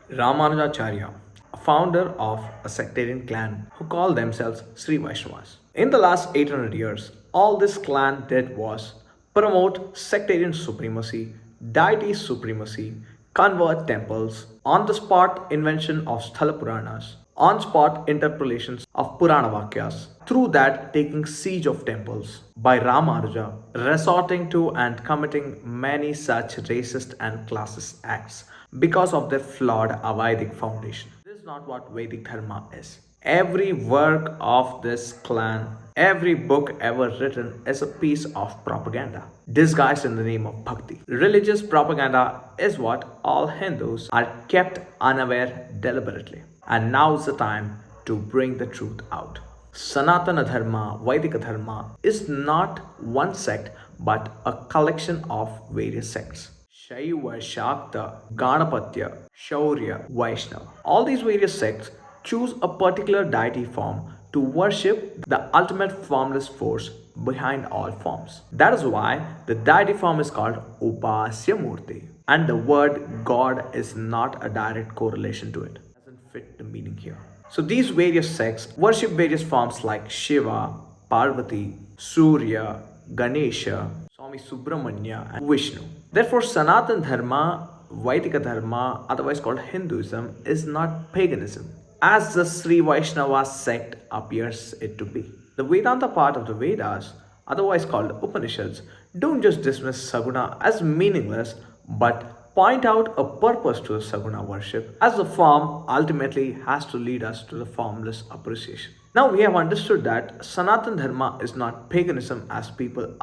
Rāmānuja Āchārya, a founder of a sectarian clan who call themselves Śrī-Vaiṣṇavas. In the last 800 years, all this clan did was promote sectarian supremacy, deity supremacy, convert temples, on the spot invention of Sthala Puranas, on spot interpolations of Purana Vakyas, through that taking siege of temples by Ramanuja, resorting to and committing many such racist and classist acts because of their flawed Avaidic foundation. This is not what Vedic Dharma is. Every work of this clan, every book ever written is a piece of propaganda disguised in the name of bhakti. Religious propaganda is what all Hindus are kept unaware deliberately. And now is the time to bring the truth out. Sanātana Dharma, Vedika Dharma is not one sect but a collection of various sects. Shaiva, Shakta, Ganapatya, Shaurya, Vaishnava. All these various sects choose a particular deity form to worship the ultimate formless force behind all forms. That is why the deity form is called upāsanā, and the word God is not a direct correlation to it. It doesn't fit the meaning here. So these various sects worship various forms like Shiva, Parvati, Surya, Ganesha, Swami Subramanya, and Vishnu. Therefore, Sanātana Dharma, Vedika Dharma, otherwise called Hinduism, is not paganism, as the Śrī-Vaiṣṇava sect appears it to be. The Vedanta part of the Vedas, otherwise called Upanishads, don't just dismiss Saguna as meaningless, but point out a purpose to the Saguna worship, as the form ultimately has to lead us to the formless appreciation. Now we have understood that Sanātana Dharma is not paganism as people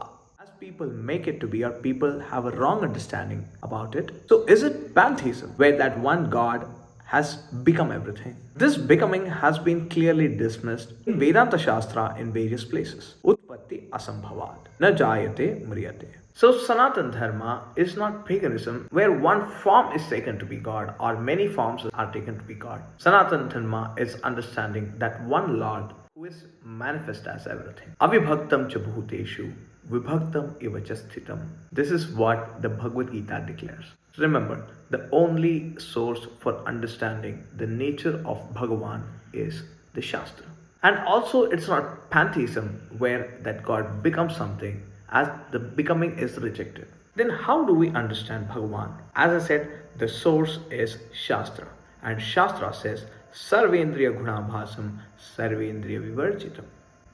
make it to be, or people have a wrong understanding about it. So is it Pantheism, where that one God has become everything? This becoming has been clearly dismissed in Vedanta Shastra in various places. Utpatti asambhavat, na jayate mriyate. So Sanātana Dharma is not paganism where one form is taken to be God or many forms are taken to be God. Sanātana Dharma is understanding that one Lord who is manifest as everything. Avibhaktam cha bhuteshu, vibhaktam iva cha sthitam. This is what the Bhagavad Gita declares. Remember, the only source for understanding the nature of Bhagawan is the Shastra. And also it's not Pantheism where that God becomes something as the becoming is rejected. Then how do we understand Bhagawan? As I said, the source is Shastra. And Shastra says, Sarvendriya gunabhasam, Sarvendriya vivarjitam.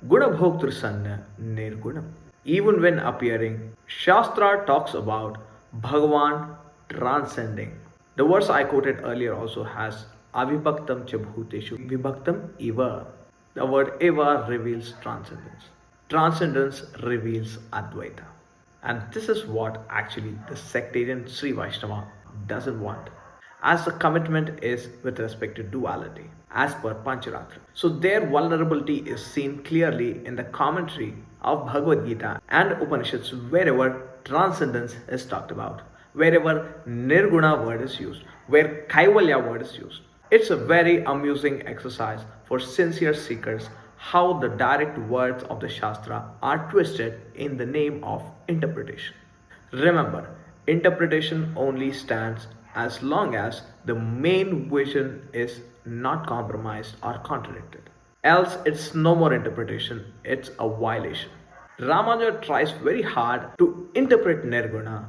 Guna bhoktur sanna nirgunam. Even when appearing, Shastra talks about Bhagawan transcending. The verse I quoted earlier also has Avibhaktam cha bhuteshu, Vibhaktam iva. The word eva reveals transcendence. Transcendence reveals Advaita. And this is what actually the sectarian Śrī-Vaiṣṇava doesn't want, as the commitment is with respect to duality, as per Pancharatra. So their vulnerability is seen clearly in the commentary of Bhagavad Gita and Upanishads wherever transcendence is talked about, wherever Nirguṇa word is used, where Kaivalyam word is used. It's a very amusing exercise for sincere seekers how the direct words of the Shastra are twisted in the name of interpretation. Remember, interpretation only stands as long as the main vision is not compromised or contradicted. Else it's no more interpretation, it's a violation. Ramanuja tries very hard to interpret Nirguna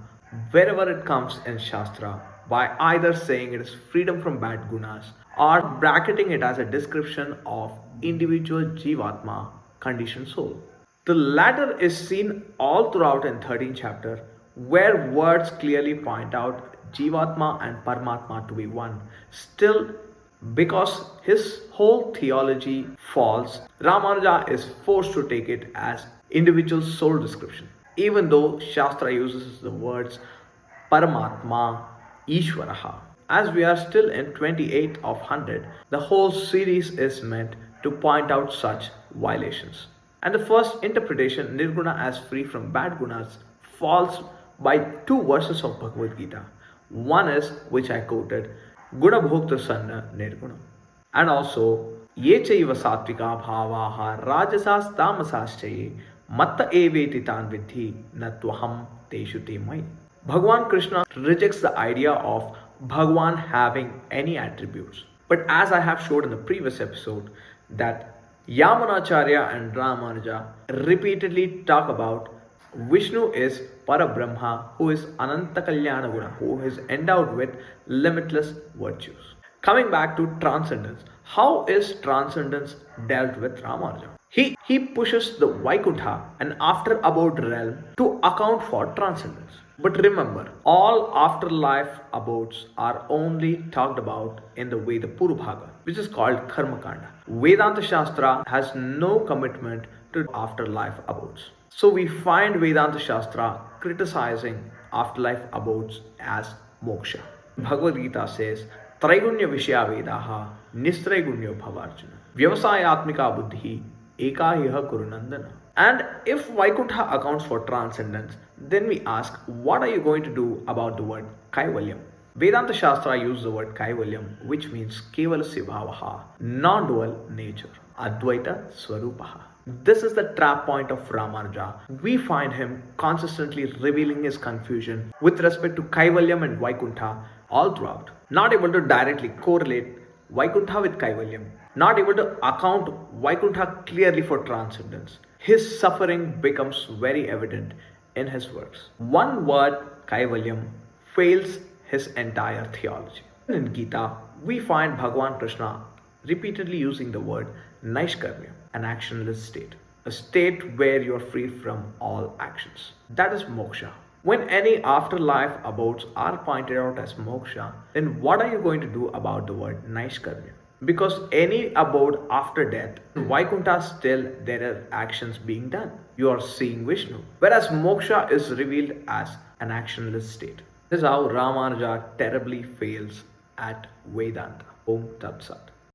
wherever it comes in Shastra by either saying it is freedom from bad gunas or bracketing it as a description of individual Jivatma, conditioned soul. The latter is seen all throughout in 13th chapter, where words clearly point out Jivatma and Paramatma to be one. Still, because his whole theology falls, Ramanuja is forced to take it as individual soul description, even though Shastra uses the words Paramatma, Ishvaraha. As we are still in 28 of 100, the whole series is meant to point out such violations. And the first interpretation, Nirguna as free from bad gunas, falls by two verses of Bhagavad Gita. One is, which I quoted, Guna bhokta sanna nirguna. And also, Ye chaiva sattvika bhavaha rajasas tamasaschaye matta eveti tan vidhi natvaham teshu te mai. Bhagavan Krishna rejects the idea of Bhagawan having any attributes. But as I have showed in the previous episode, that Yamunacharya and Rāmānuja repeatedly talk about Vishnu is Parabrahma, who is Ananta Kalyana Guna, who is endowed with limitless virtues. Coming back to transcendence, how is transcendence dealt with Rāmānuja? He pushes the Vaikuṇṭha and after abode realm to account for transcendence. But remember, all afterlife abodes are only talked about in the Veda Purvabhaga, which is called Karmakanda. Vedānta Śāstra has no commitment to afterlife abodes. So we find Vedānta Śāstra criticizing afterlife abodes as moksha. Bhagavad Gita says, Traigunya Vishya Vedaha Nistraigunya Bhavarjuna Vyavasayatmika Buddhi Ekahiha Kurunandana. And if Vaikuṇṭha accounts for transcendence, then we ask, what are you going to do about the word Kaivalyam? Vedānta Śāstra uses the word Kaivalyam, which means Kevalasya Bhavaha, non-dual nature, Advaita Swarupaha. This is the trap point of Rāmānuja. We find him consistently revealing his confusion with respect to Kaivalyam and Vaikuṇṭha all throughout. Not able to directly correlate Vaikuṇṭha with Kaivalyam, not able to account Vaikuṇṭha clearly for transcendence. His suffering becomes very evident in his works. One word, Kaivalyam, fails his entire theology. In Gita, we find Bhagawan Krishna repeatedly using the word Naishkarmya, an actionless state, a state where you are free from all actions. That is moksha. When any afterlife abodes are pointed out as moksha, then what are you going to do about the word Naishkarmya? Because any abode after death, Vaikuṇṭha still there are actions being done. You are seeing Vishnu. Whereas moksha is revealed as an actionless state. This is how Rāmānuja terribly fails at Vedanta. Om Tat Sat.